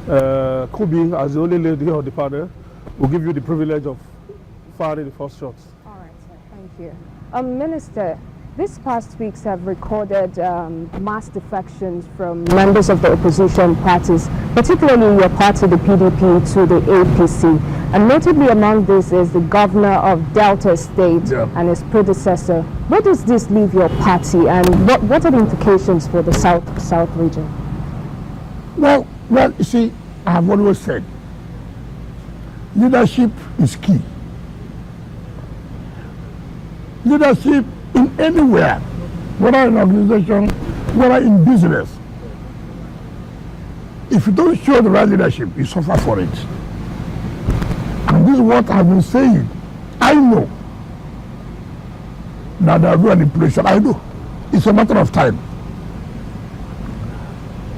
Kubi, as the only lady of the panel, will give you the privilege of firing the first shot. All right, sir. Thank you. Minister, these past weeks have recorded mass defections from members of the opposition parties, particularly your party, the PDP, to the APC. And notably among this is the governor of Delta State and his predecessor. Where does this leave your party, and what are the implications for the South region? Well, you see, I have always said, leadership is key. Leadership in anywhere, whether in organization, whether in business. If you don't show the right leadership, you suffer for it. And this is what I've been saying. I know that there will be manipulation. I know. It's a matter of time.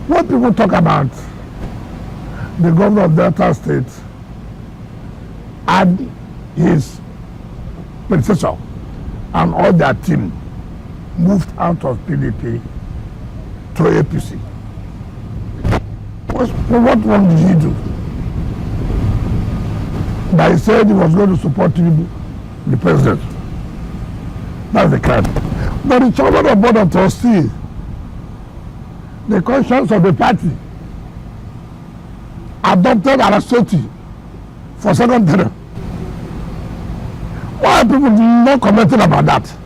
When people talk about the governor of Delta State and his predecessor and all their team moved out of PDP to APC, what wrong did he do? That he said he was going to support Tinubu, the president. That's the crime. But the chairman of board of trustees, the conscience of the party, adopted Arasoti for second term. Why are people not commenting about that?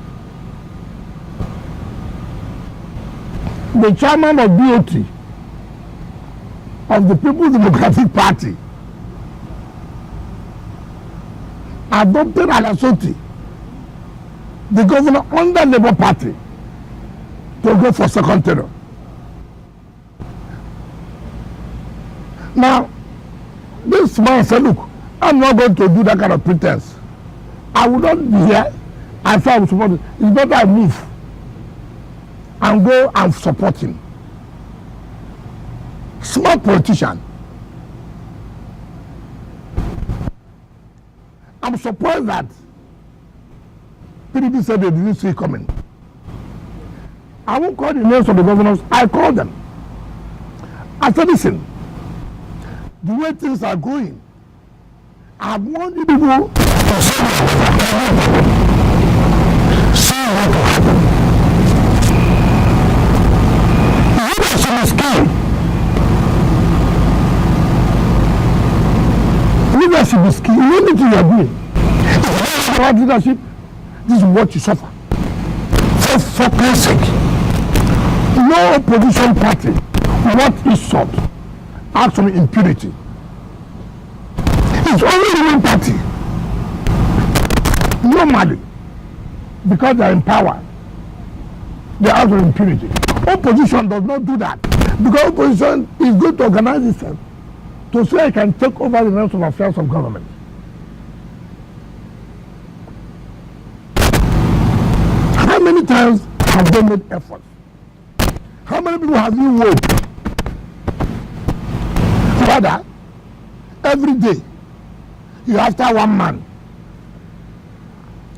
The chairman of BOT of the People's Democratic Party adopted Arasoti, the governor under Labour Party, to go for second term. Now, this man said, look, I'm not going to do that kind of pretense. I will not be here. I thought I would support it. It's better I move and go and support him. Smart politician. I'm surprised that PDP said they didn't see it coming. I won't call the names of the governors. I called them. I said, listen, the way things are going, I have warned you people to see what will happen. Leadership is key. Leadership is key. Anything you are doing, if you have leadership, this is what you suffer. For Christ's sake, no opposition party, what is sought, acts on impunity. It's only one party. Normally, because they are in power, they act on impunity. Opposition does not do that, because opposition is going to organize itself to say it can take over the rest of affairs of government. How many times have they made efforts? How many people have you worked? Rather, every day you after one man.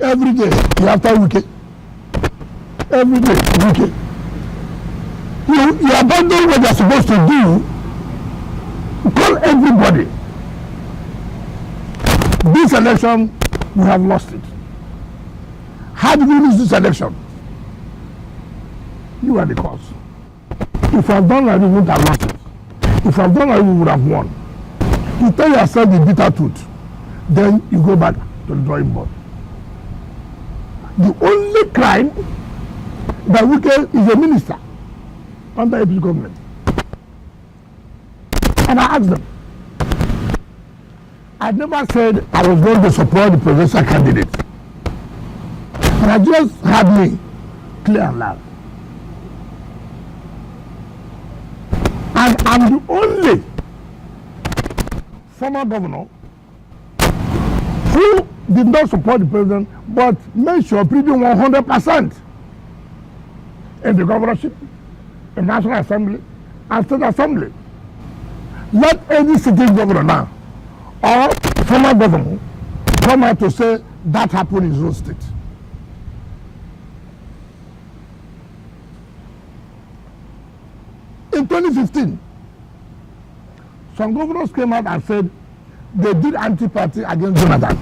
Every day you after Wike. Every day Wike. You abandon what you're supposed to do. Call everybody. This election, we have lost it. How did we lose this election? You are the cause. If I have done like we would have lost it. If I have done like we would have won. You tell yourself the bitter truth. Then you go back to the drawing board. The only crime that Wike is a minister under APC government. And I asked them. I never said I was going to support the presidential candidate. But I just had me clear and loud. And I'm the only former governor who did not support the president, but made sure pleading 100% in the governorship, in National Assembly, and State Assembly. Let any sitting governor now or former governor come out to say that happened in his own state. In 2015, Some governors came out and said they did anti-party against Jonathan.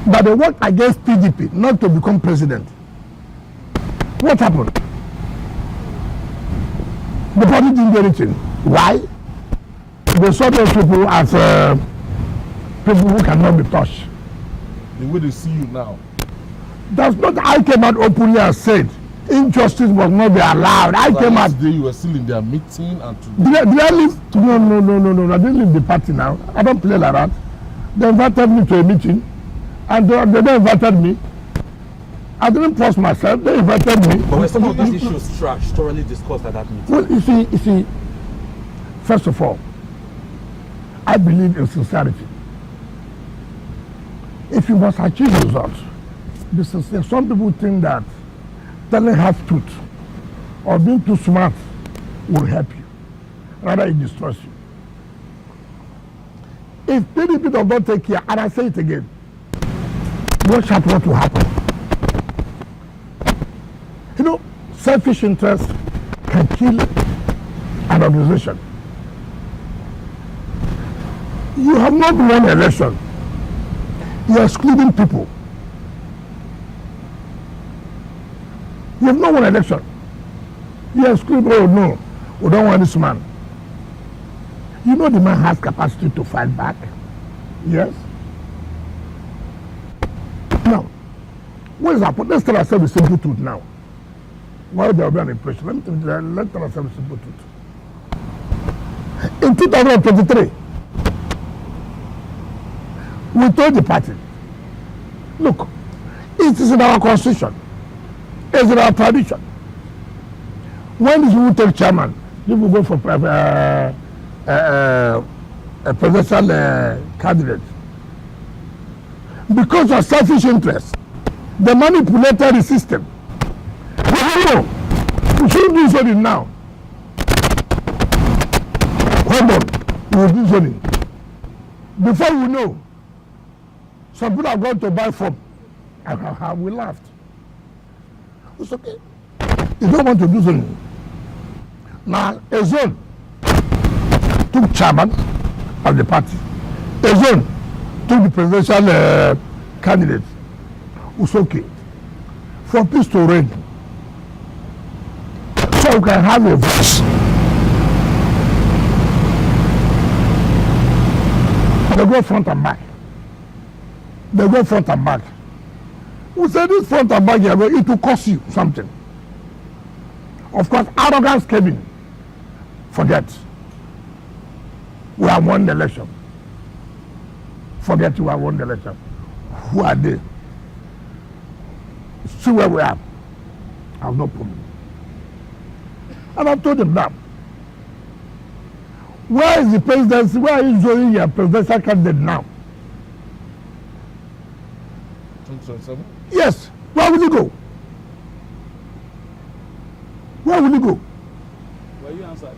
But they worked against PDP not to become president. What happened? The party didn't do anything. Why? They saw those people as people who cannot be touched. The way they see you now. That's not. I came out openly and said injustice must not be allowed. I came out. Yesterday you were still in their meeting and today. Did I leave? No. I didn't leave the party now. I don't play like that. They invited me to a meeting and they invited me. I didn't force myself. They invited me. But were some of these issues thoroughly discussed at that meeting? Well, you see, first of all, I believe in sincerity. If you must achieve results, some people think that telling half truth or being too smart will help you. Rather, it destroys you. If PDP does not take care, and I say it again, watch out what will happen. You know, selfish interest can kill an organization. You have not won an election. You are excluding people. You have not won an election. You are excluding, oh no, we don't want this man. You know the man has capacity to fight back. Yes? Now, what is happening? Let's tell ourselves the simple truth now. Why there will be an impression? Let's tell ourselves the simple truth. In 2023, we told the party, look, it is in our constitution, it's in our tradition. When these people take chairman, people go for a presidential candidate. Because of selfish interest, they manipulated the system. No, we shouldn't do something now. Hold on, we will do something. Before we know, some people are going to buy from. We laughed. It's okay. You don't want to do something. Now, a zone took chairman of the party. A zone took the presidential candidate. It's okay. For peace to reign, so we can have a voice. They go front and back. They go front and back. We say this front and back, it will cost you something. Of course, arrogance came in. Forget. We have won the election. Forget we have won the election. Who are they? See where we are. I have no problem. And I told them that. Where is the presidency? Where are you showing your presidential candidate now? 2027? Yes. Where will you go? Where will you go? Were you answered?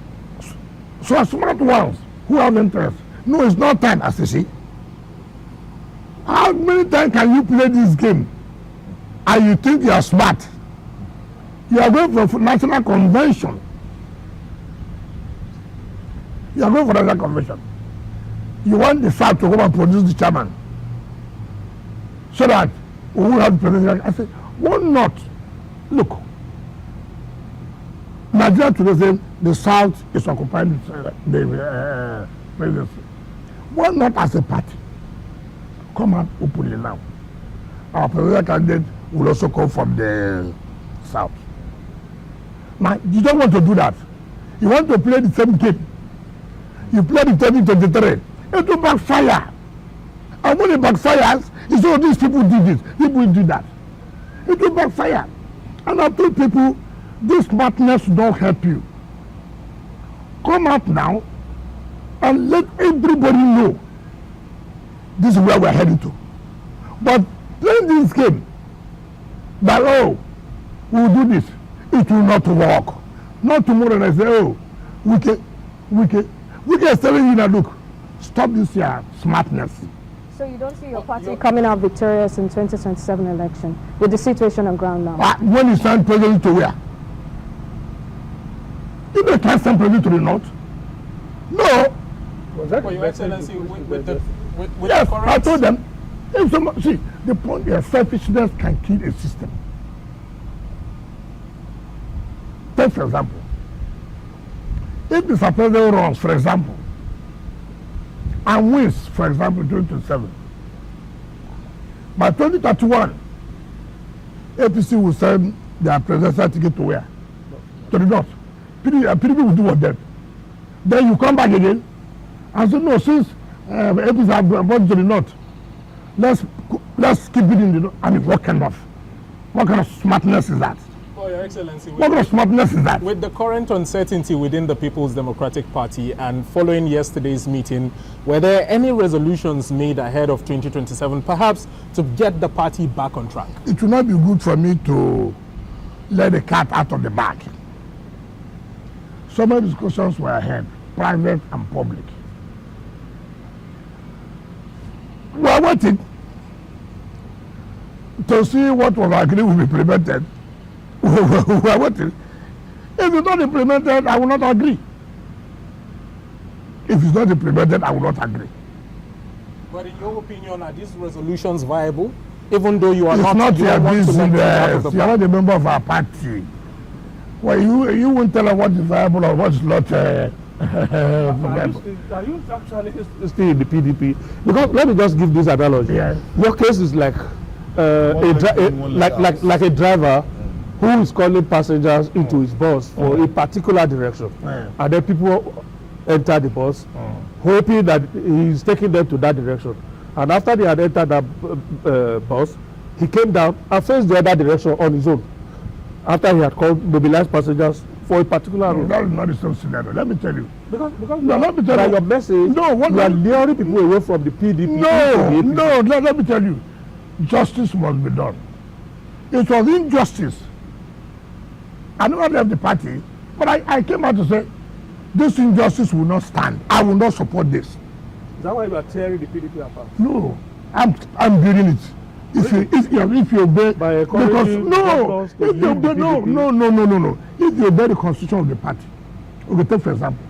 So as smart ones who have interest. No, it's not time, as you see. How many times can you play this game and you think you are smart? You are going for national convention. You are going for national convention. You want the South to come and produce the chairman so that we will have the president. I said, why not? Look, Nigeria today says the South is occupying the presidency. Why not as a party come out openly now? Our presidential candidate will also come from the South. Now, you don't want to do that. You want to play the same game. You play the 2023. It will backfire. And when it backfires, it's all these people did this, people did that. It will backfire. And I told people, this smartness don't help you. Come out now and let everybody know this is where we're heading to. But playing this game, that oh, we'll do this, it will not work. Not tomorrow and I say, oh, Wike is telling you now, look, stop this your smartness. So you don't see your party coming out victorious in 2027 election with the situation on ground now? When you stand president to where? If they can't stand president to the north, No. Was that Well, the Your message Excellency, you pushed to with the them? with Yes, the I current, told them. If someone, see, the point is selfishness can kill a system. Take for example, if Mr. President runs, for example, and wins, for example, 2027, by 2031, APC will send their presidential ticket to where? To the north. PDP will do what then? Then you come back again and say, no, since APC have gone to the north, let's keep it in the north. I mean, what kind of smartness is that? oh, Your Excellency, What kind of smartness is that? with the current uncertainty within the People's Democratic Party and following yesterday's meeting, were there any resolutions made ahead of 2027, perhaps to get the party back on track? It will not be good for me to let the cat out of the bag. So many discussions were ahead, private and public. We are waiting to see what was agreed will be implemented. We are waiting. If it's not implemented, I will not agree. If it's not implemented, I will not agree. But in your opinion, are these resolutions viable? Even though you are It's not, not you your don't want to let them out of business. the You are not a member of our party. Well, you won't tell us what is viable or what is not viable. Are you actually still in the PDP? Because let me just give this analogy. Yeah. Your case is like like a driver who is calling passengers into his bus for a particular direction, and then people enter the bus, hoping that he is taking them to that direction. And after they had entered that bus, he came down and faced the other direction on his own. After he had called mobilized passengers for a particular route. That is not the same scenario. Let me tell you. Because No, let me tell you. your message, No, what you are I- luring people away from the PDP. No, into the APC. no, let me tell you. Justice must be done. It was injustice. I never left the party, but I came out to say, this injustice will not stand. I will not support this. Is that why you are tearing the PDP apart? No, I'm building it. If you obey, By because encouraging no, members to if you leave the obey, no, PDP. if you obey the constitution of the party, okay, take for example,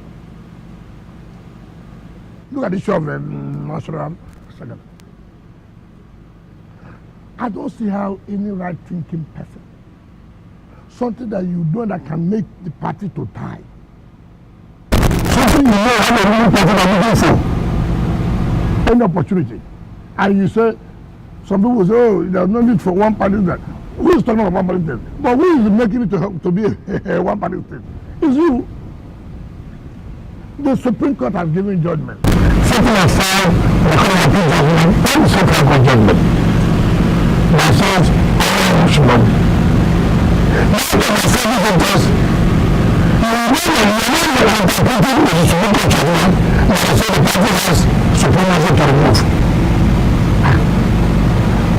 look at the issue of national secretary. I don't see how any right-thinking person, something that you know that can make the party to die, something you know how the ruling party are looking for, any opportunity, and you say, some people say, oh, there's no need for one party state. Who is talking about one party state? But who is making it to be a one party state? It's you. The Supreme Court has given judgment. Something like judgment. That is Supreme Court judgment. That says, I should not.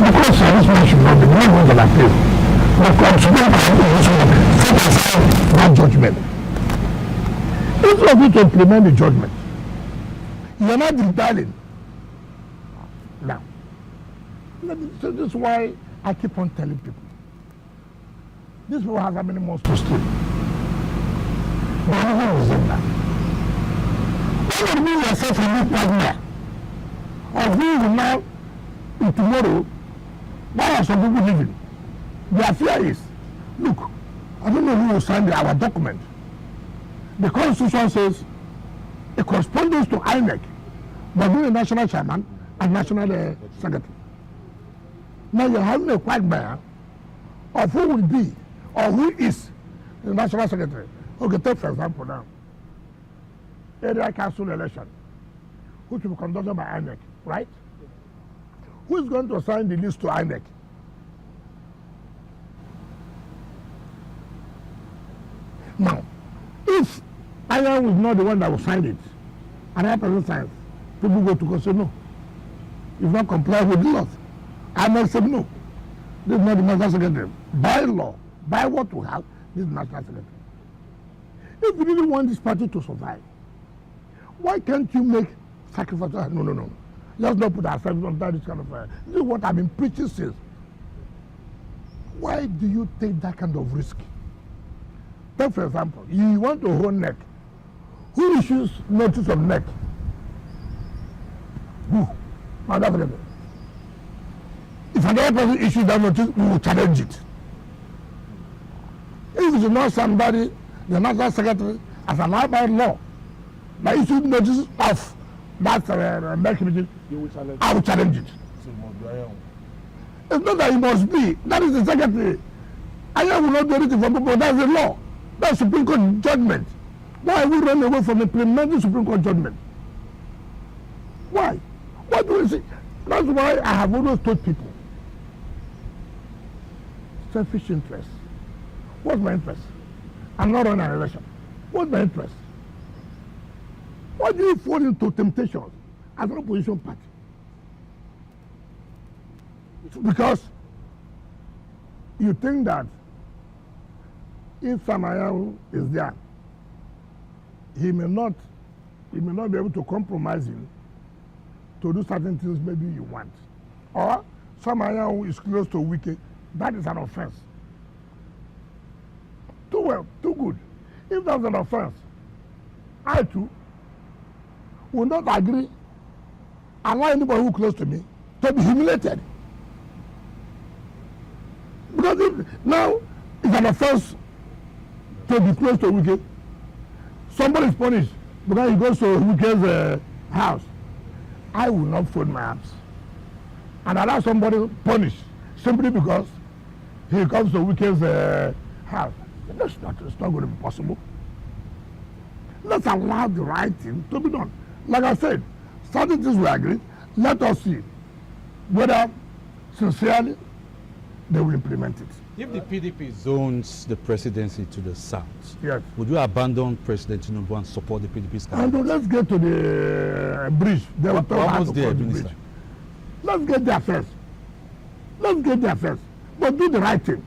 Because this man should not be one of appeal. But Supreme Court set aside that judgment. Instead of you to implement the judgment, you are not detailing. Now, so this is why I keep on telling people. This people have how many months to steal. But nothing is in that. When you meet yourself a new partner, or who will now, in tomorrow, why are some people living? Their fear is, look, I don't know who will sign our document. The Constitution says it corresponds to INEC, but being a national chairman and national secretary. Now you're having a quagmire of who will be or who is the national secretary. Okay, take for example now, area council election, which will be conducted by INEC, right? Who is going to assign the list to INEC? Now, if INEC was not the one that will sign it, and that person signs, people go to court and say no. You've not complied with the law. INEC said no. This is not the national secretary. By law, by what we have, this is the national secretary. If you really want this party to survive, why can't you make sacrifices? No. Let's not put ourselves under this kind of this is what I've been preaching since. Why do you take that kind of risk? Take for example, you want to hold neck. Who issues notice of NEC? Who? Now that's it. If another person issues that notice, we will challenge it. If it's not somebody, the national secretary, as an outright law, that issues notice of that NEC meeting, I will challenge it. So it must be Ayahu. It's not that it must be. That is the secretary. Ayahu will not do anything for people. That's the law. That's Supreme Court judgment. Why are we running away from implementing Supreme Court judgment? Why? What do we see? That's why I have always told people. Selfish interest. What's my interest? I'm not running an election. What's my interest? Why do you fall into temptations as an opposition party? Because you think that if Samayahu is there, he may not be able to compromise you to do certain things maybe you want. Or Samayahu is close to Wike, that is an offense. Too well, too good. If that's an offense, I too will not agree allow anybody who is close to me to be humiliated. Because if now it's an offense to be close to Wike, somebody is punished because he goes to Wike's house. I will not fold my arms and allow somebody punished simply because he comes to Wike's house. It's not going to be possible. Let's allow the right thing to be done. Like I said, certain things we agree. Let us see whether sincerely they will implement it. If the PDP zones the presidency to the south, yes, would you abandon President Tinubu and support the PDP's candidate? And let's get to the bridge. They will talk how to cross the bridge. Let's get there first. Let's get there first. But do the right thing.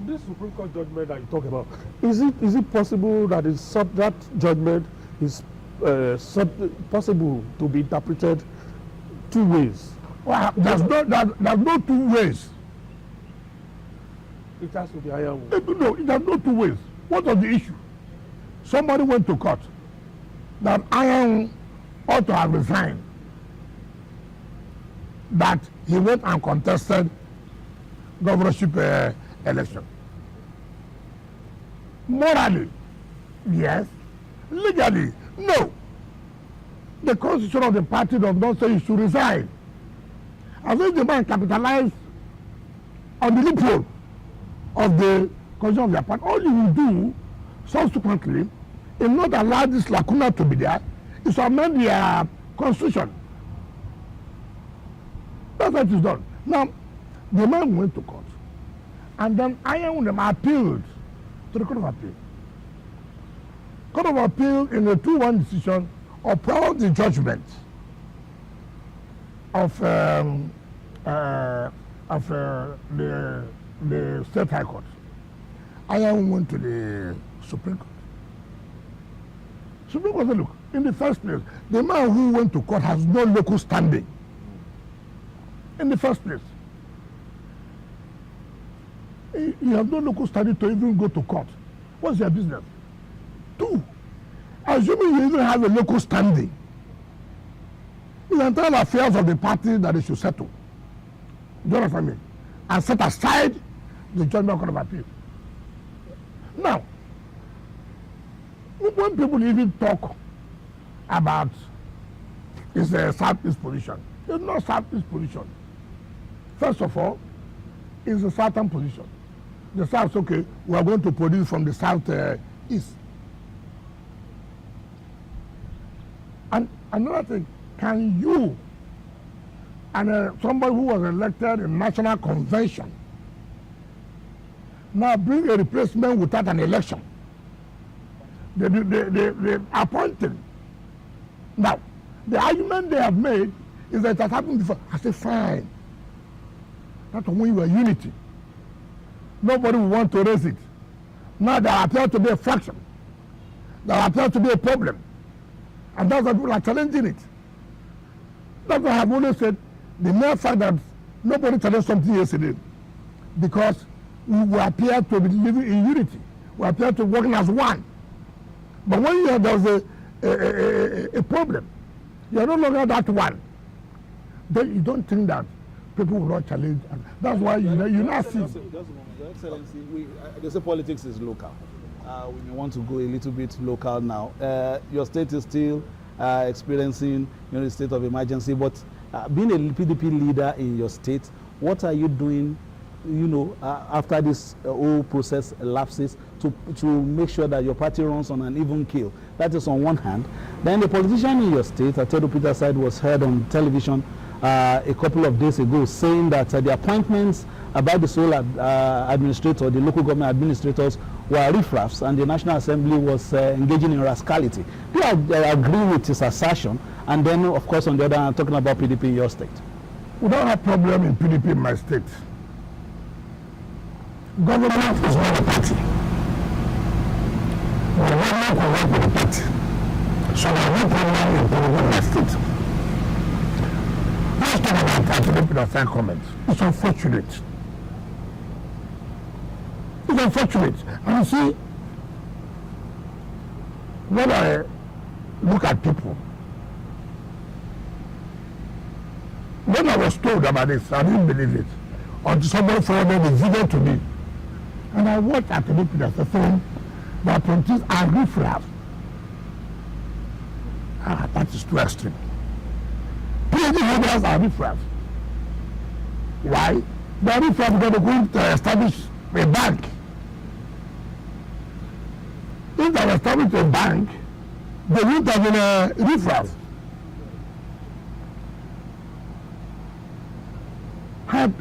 This Supreme Court judgment that you talk about, is it possible that that judgment is possible to be interpreted two ways? Well, there's no two ways. It has to be Ayahu. No, it has no two ways. What was the issue? Somebody went to court that Ayahu ought to have resigned. That he went and contested governorship election. Morally, yes. Legally, no. The constitution of the party does not say he should resign. As if the man capitalized on the loophole of the constitution of their party. All you will do subsequently, if not allow this lacuna to be there, is to amend their constitution. That's what is done. Now, the man went to court, and then Ayahu appealed to the Court of Appeal. Court of Appeal in a 2-1 decision upheld the judgment of the State High Court. Ayahu went to the Supreme Court. Supreme Court said, look, in the first place, the man who went to court has no local standing. In the first place, you have no local standing to even go to court. What's your business? 2, assuming you even have a local standing, the entire affairs of the party that they should settle. Do you understand me? And set aside the judgment Court of Appeal. Now, when people even talk about it's a Southeast position, it's not Southeast position. First of all, it's a Southern position. The South, okay, we are going to produce from the Southeast. And another thing, can you and somebody who was elected in National Convention now bring a replacement without an election? They appointed. Now, the argument they have made is that it has happened before. I say, fine. That's when you were unity. Nobody will want to raise it. Now there appears to be a fraction. There appears to be a problem. And that's why people are challenging it. That's why I have always said, the mere fact that nobody challenged something yesterday, because we appear to be living in unity. We appear to be working as one. But when there's a problem, you are no longer that one. Then you don't think that people will not challenge. And that's why you not see. Just a moment, Your Excellency. They say politics is local. We may want to go a little bit local now. Your state is still experiencing a state of emergency, but being a PDP leader in your state, what are you doing, after this whole process elapses to make sure that your party runs on an even keel? That is on one hand. Then the politician in your state, Atedo Peter Side, was heard on television a couple of days ago saying that the appointments by the sole administrator, the local government administrators, were riffraffs, and the National Assembly was engaging in rascality. Do you agree with his assertion? And then, of course, on the other hand, talking about PDP in your state. We don't have problem in PDP in my state. Government is not a party. The government will work with the party. So there is no problem in PDP in my state. Let's talk about that comment. It's unfortunate. It's unfortunate. And you see, when I look at people, when I was told about this, I didn't believe it. Until somebody forwarded a video to me. And I watched at the film that politicians are riffraff. That is too extreme. PDP leaders are riffraff. Why? They are riffraff because they're going to establish a bank. If they establish a bank, they won't have been a riffraff. In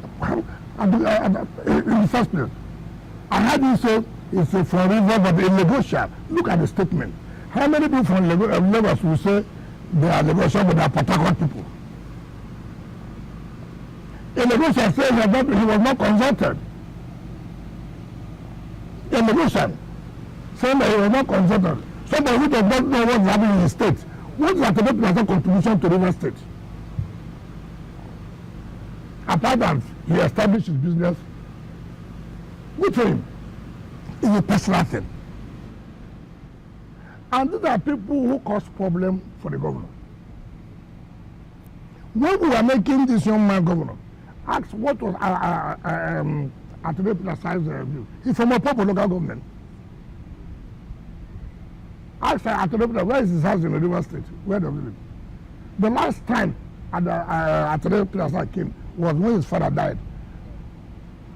the first place, I had you say it's a forever but a negotiable. Look at the statement. How many people from Lagos will say they are negotiable but they are Portharcourt people? A negotiator says that he was not consulted. A negotiator saying that he was not consulted. Somebody who does not know what's happening in the state. What is the contribution to River State? Apart from he established his business, good for him. It's a personal thing. And these are people who cause problem for the governor. When we were making this young man governor, asked what was Atedo Peter Side's view. He's from a proper local government. Asked Atedo Peter, where is his house in the River State? Where does he live? The last time Atedo Peter Side came was when his father died.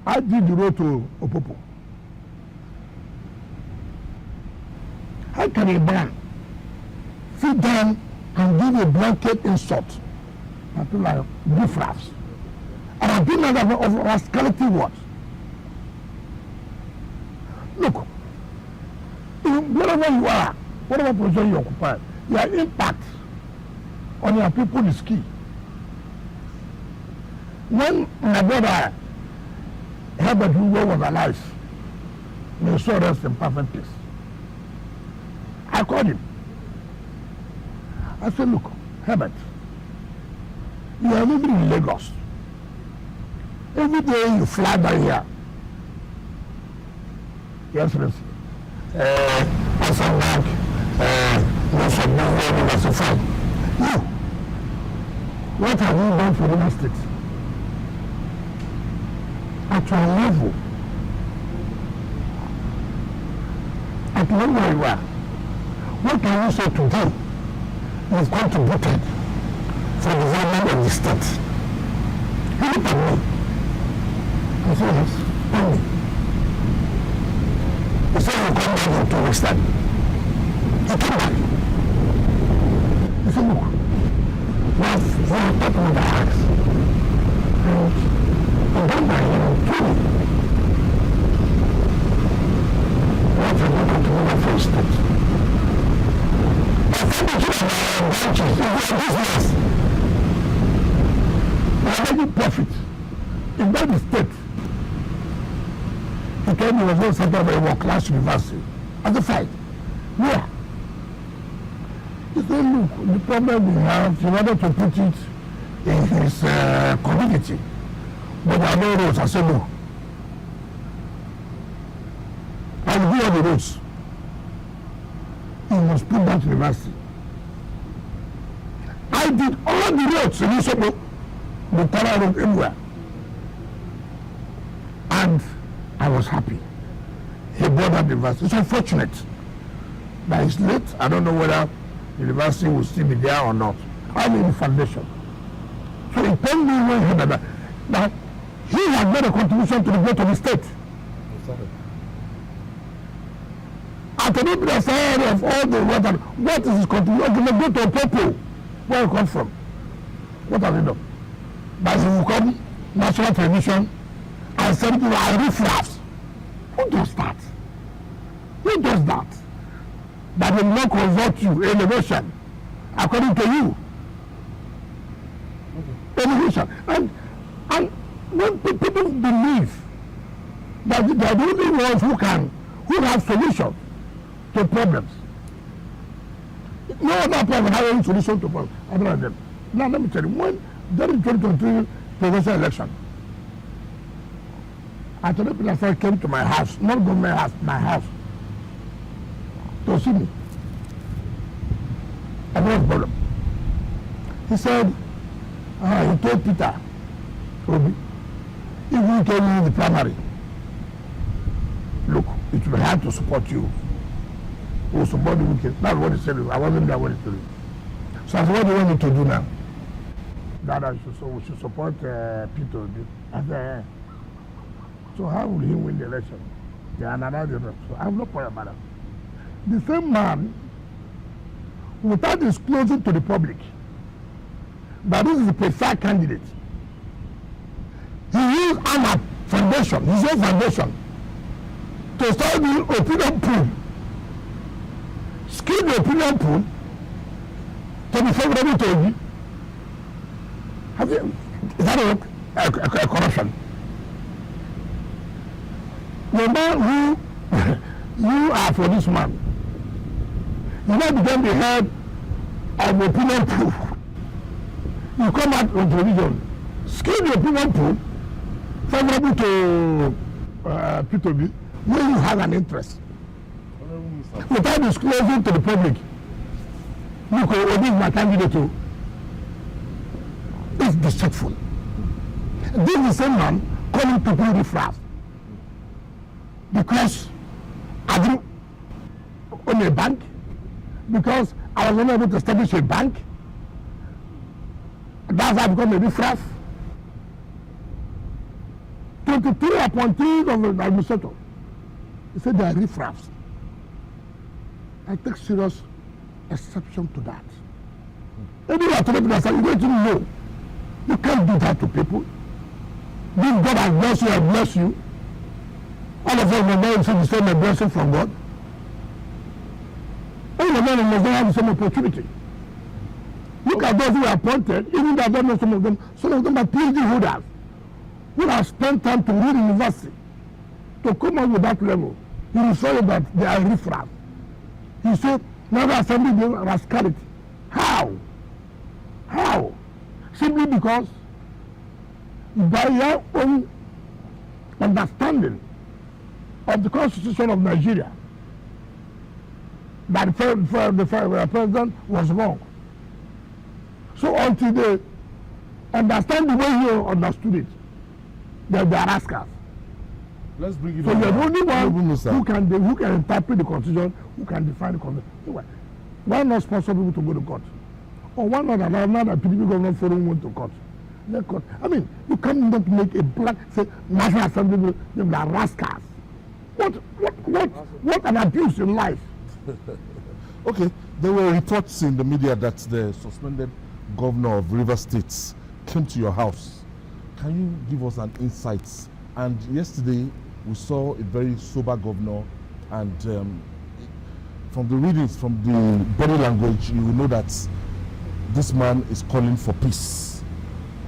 I did the road to Opopo. How can a man sit down and give a blanket insult to people like riffraffs? And I've been of rascality what? Look, wherever you are, whatever position you occupy, your impact on your people is key. When my brother Herbert Hugo was alive, may so rest in perfect peace. I called him. I said, look, Herbert, you are living in Lagos. Every day you fly down here. Yes, Excellency. Nyesom Wike, Nyesom Wike, you, what have you done for River State? At your level, at the level you are, what can you say today? You've contributed for the development of the state. You look at me. I said, yes, tell me. He said, you come back in 2 weeks time. He came back. He said, look, we are talking with the axe. And then by him, kill me. What are you going to do for the state? Making profit in that state. He came, he was going to set up a world-class university as a fight. Yeah. He said, look, the problem we have, he wanted to put it in his community. But there are no roads. I said, no. I will do all the roads. he must put that university. I did all the roads in Nyesom, the Tara road everywhere. And I was happy. He bought that university. It's unfortunate that it's late. I don't know whether the university will still be there or not. I'm in the foundation. So he told me when he did that. Now, he has made a contribution to the growth of the state. I cannot be aside of all the water. What is his contribution? Okay, go to a people. Where he come from? What have you done? But he will come national television and say people are riffraffs. Who does that? Who does that? That will not convert you elevation according to you. Elevation. And when people believe that they are the only ones who have solutions to problems. No other problem has any solution to problems other than them. Now let me tell you, when during the 2023 presidential election, Attorney Pilasa came to my house, not government house, my house, to see me. I have a problem. He said, he told Peter, Obi, if you told me in the primary, look, it will be hard to support you. We will support the wicked. That's what he said. I wasn't there when he told me. So I said, what do you want me to do now? That we should support Peter Obi. I said, so how will he win the election? So I have no problem about that. The same man, without disclosing to the public that this is a preferred candidate, he used AMAP foundation, his own foundation, to start the opinion pool, skill the opinion pool to be favorable to Obi. Is that a corruption? The man who you are for this man, you now become the head of the opinion pool. You come out on television, skill the opinion pool, favorable to Peter Obi, when you have an interest. Without disclosing to the public, you can Obi is my candidate too. It's deceitful. This is the same man calling people riffraff. Because I didn't own a bank, because I was unable to establish a bank. That's how I become a riffraff. 23 appointees of the administrator. He said they are riffraffs. I take serious exception to that. Maybe you are telling people that you don't know. You can't do that to people. This God has blessed you and blessed you. All of us will not receive the same blessing from God. All of them must not have the same opportunity. Look at those who are appointed, even though I don't know some of them are PhD holders who have spent time to read university to come out with that level. He will show you that they are riffraff. He said, never assembly the rascality. How? How? Simply because by your own understanding of the Constitution of Nigeria, that the president was wrong. So until they understand the way he understood it, they are rascals. Let's bring it so you're the only one who can interpret the Constitution, who can define the Constitution. Why not sponsor people to go to court? Or why not allow that PDP government forum went to court? Let court. I mean, you cannot make a black say National Assembly they are rascals. What an abuse in life. Okay, there were reports in the media that the suspended governor of Rivers State came to your house. Can you give us an insight? And yesterday we saw a very sober governor, and from the readings, from the body language, you will know that this man is calling for peace.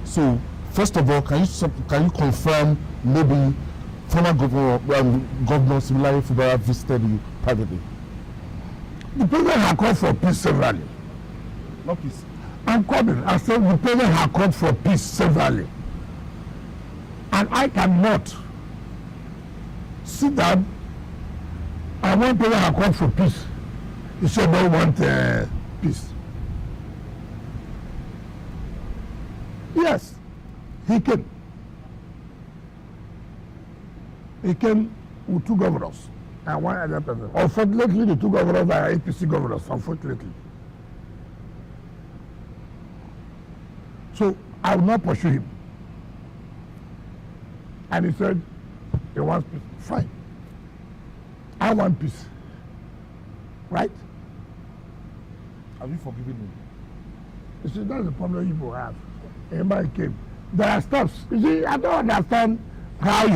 So first of all, can you confirm maybe former governor similarly Fubara visited you privately? The president had called for peace severally. Not peace. I'm coming. I said the president had called for peace severally. And I cannot sit down and when president had called for peace, He said, "Don't want peace." Yes, he came. He came with 2 governors and 1 other person. Unfortunately, the 2 governors are APC governors, unfortunately. So I will not pursue him. And he said, he wants peace. Fine. I want peace. Right? Have you forgiven him? You see, that's the problem you have. A man came. There are steps. You see, I don't understand how a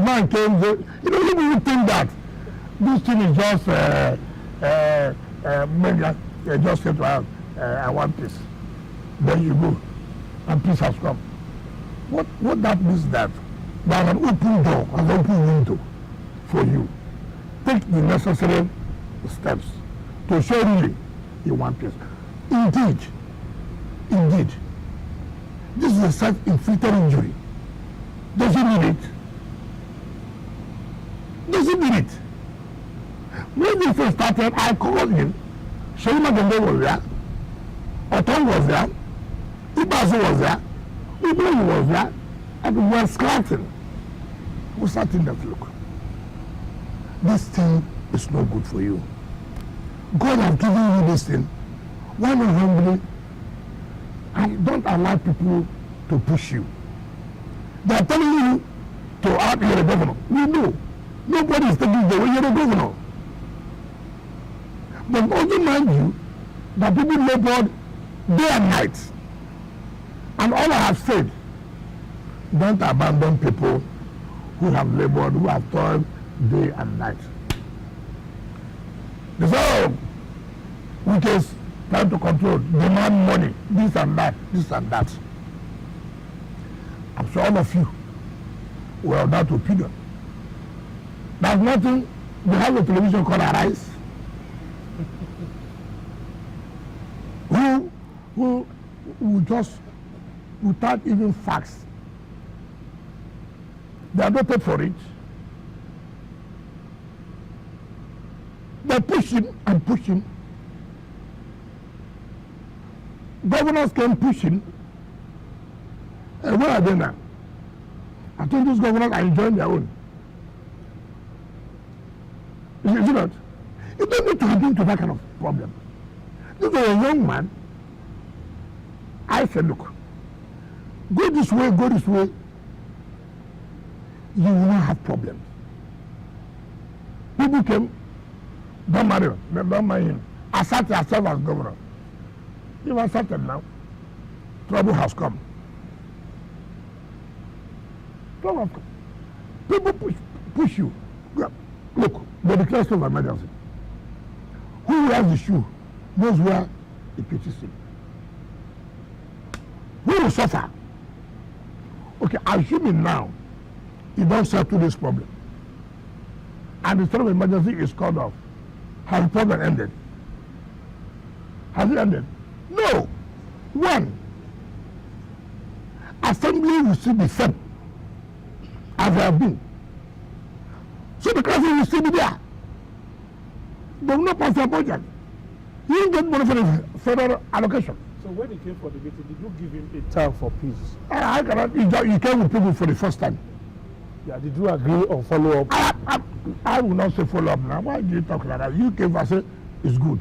man came. You know, you think that this thing is just just say to us, I want peace. Then you go, and peace has come. What that means that there's an open door, an open window for you. Take the necessary steps to show really you want peace. Indeed, this is a self-inflicted injury. Does he need it? When this first started, I called him. Shema Gende was there. Oton was there. Ibazu was there. Ibrahim was there. And we were scouting. We started that look. This thing is not good for you. God has given you this thing. Why not humbly? And don't allow people to push you. They are telling you to act you're a governor. We know. Nobody is taking the way you're a governor. But also mind you that people labored day and night. And all I have said, don't abandon people who have labored, who have toiled day and night. They say, oh, which is trying to control, demand money, this and that. I'm sure all of you were of that opinion. There's nothing, we have a television called Arise, who just, without even facts, they are not paid for it. They're pushing and pushing. Governors came pushing. And where are they now? I think these governors are enjoying their own. Is it not? You don't need to get into that kind of problem. This was a young man. I said, look, go this way, you will not have problems. People came, don't marry him. Assert yourself as governor. You are asserted now. Trouble has come. People push you. Look, they declare state of emergency. Who wears the shoe knows where it pitches him. Who will suffer? Okay, assuming now you don't settle this problem and the state of emergency is called off, has the problem ended? Has it ended? No. One, assembly will still be set as they have been. So the council will still be there. They will not pass their budget. He didn't get money for the federal allocation. So when he came for the meeting, did you give him a time for peace? I cannot. He came with people for the first time. Yeah, did you agree on follow up? I will not say follow up now. Why do you talk like that? You came and say it's good.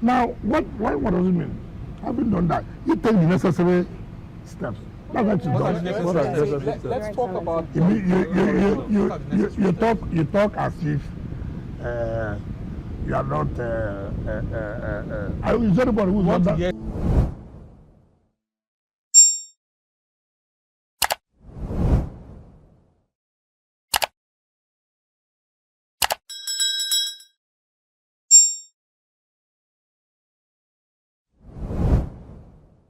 Now, what does it mean? I haven't done that. You take the necessary steps. That's what you do. Let's talk about. You talk as if you are not. Is anybody who's not that?